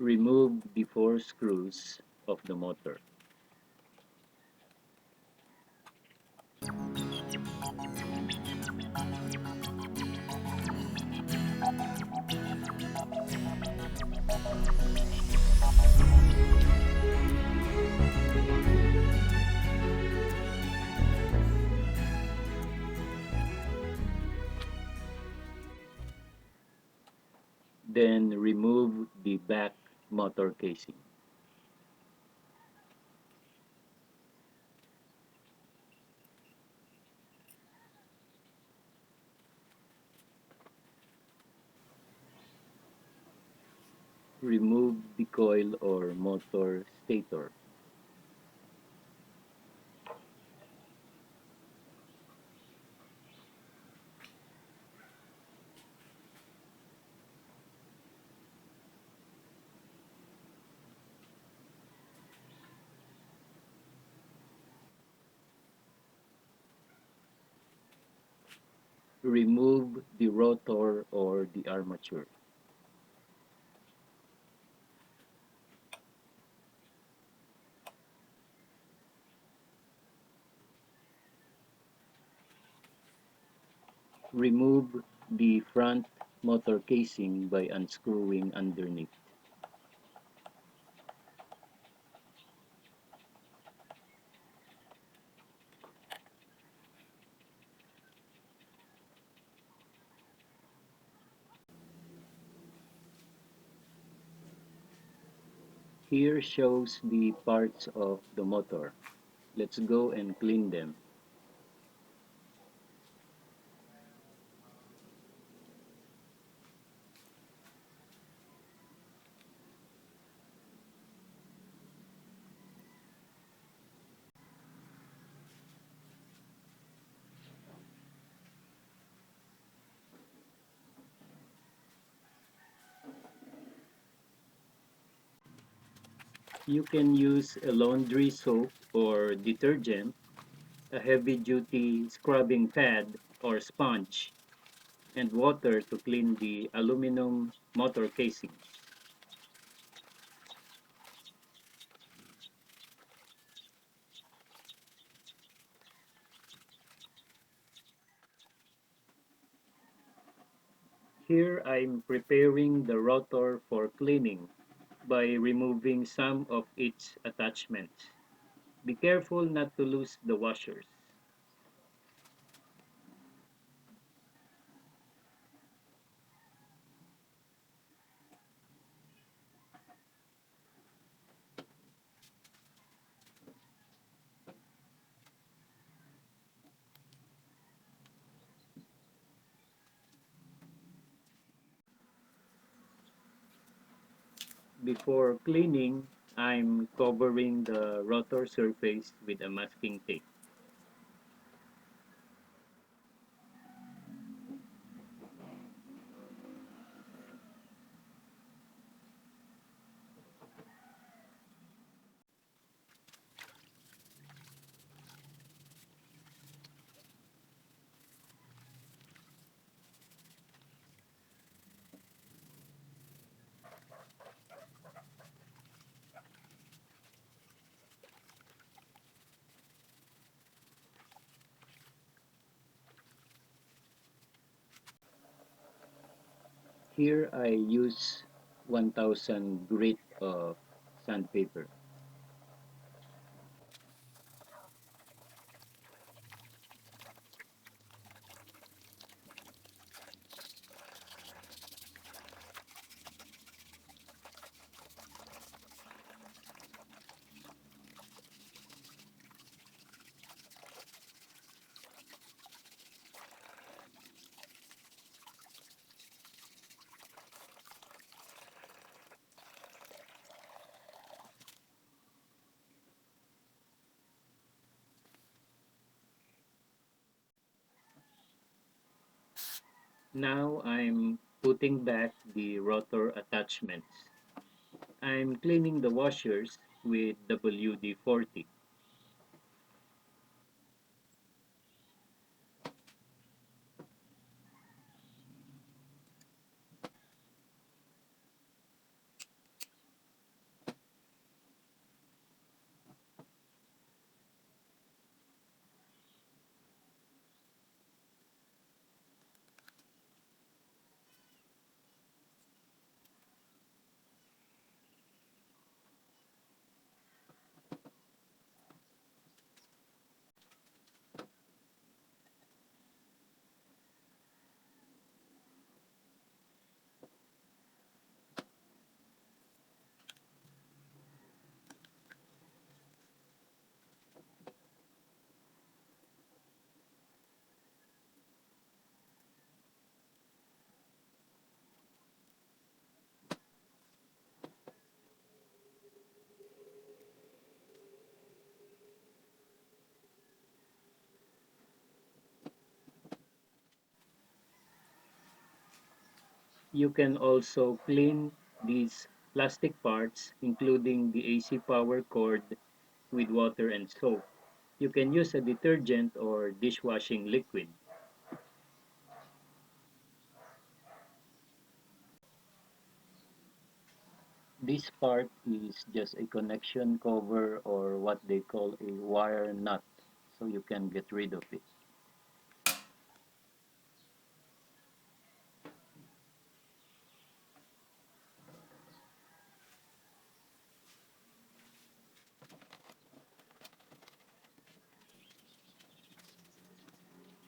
Remove the four screws of the motor. Then remove the back motor casing. Remove the coil or motor stator. Remove the rotor or the armature. Remove the front motor casing by unscrewing underneath. Here shows the parts of the motor. Let's go and clean them. You can use a laundry soap or detergent, a heavy-duty scrubbing pad or sponge, and water to clean the aluminum motor casing. Here I'm preparing the rotor for cleaning by removing some of its attachments. Be careful not to lose the washers. Before cleaning, I'm covering the rotor surface with a masking tape. Here I use 1000 grit of sandpaper. Now I'm putting back the rotor attachments. I'm cleaning the washers with WD-40. You can also clean these plastic parts, including the AC power cord, with water and soap. You can use a detergent or dishwashing liquid. This part is just a connection cover or what they call a wire nut, so you can get rid of it.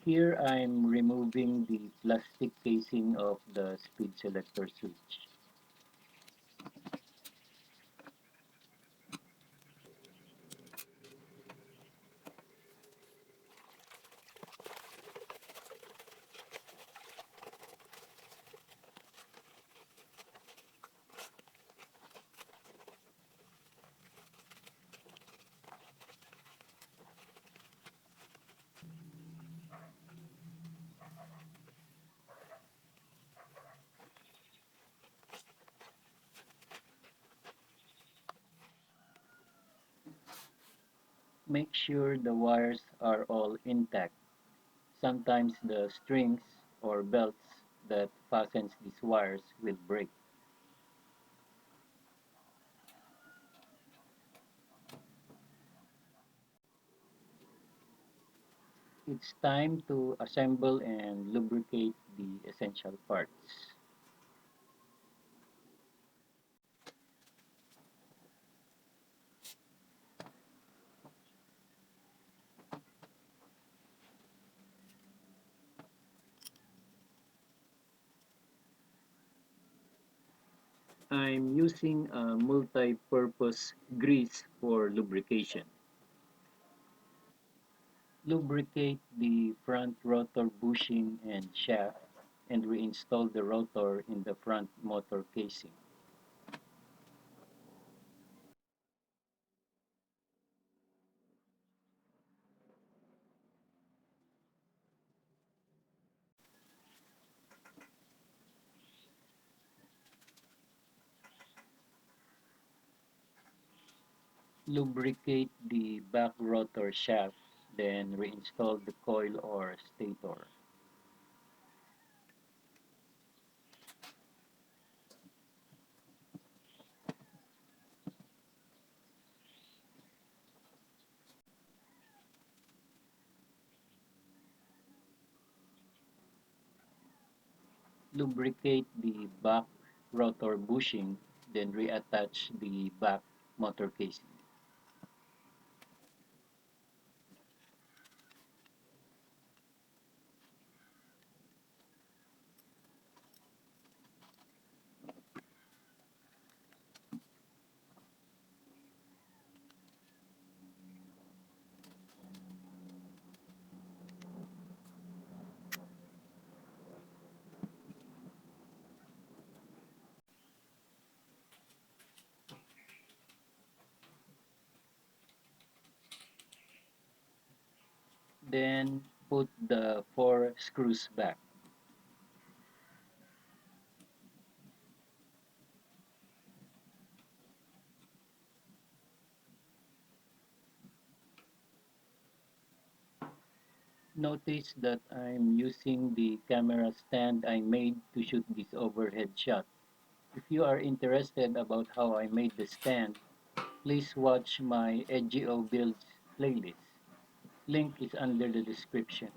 Here I'm removing the plastic casing of the speed selector switch. Make sure the wires are all intact. Sometimes the strings or belts that fastens these wires will break. It's time to assemble and lubricate the essential parts. I'm using a multi-purpose grease for lubrication. Lubricate the front rotor bushing and shaft and reinstall the rotor in the front motor casing. Lubricate the back rotor shaft, then reinstall the coil or stator. Lubricate the back rotor bushing, then reattach the back motor casing. Then put the four screws back. Notice that I'm using the camera stand I made to shoot this overhead shot. If you are interested about how I made the stand, please watch my EdgieO builds playlist. Link is under the description.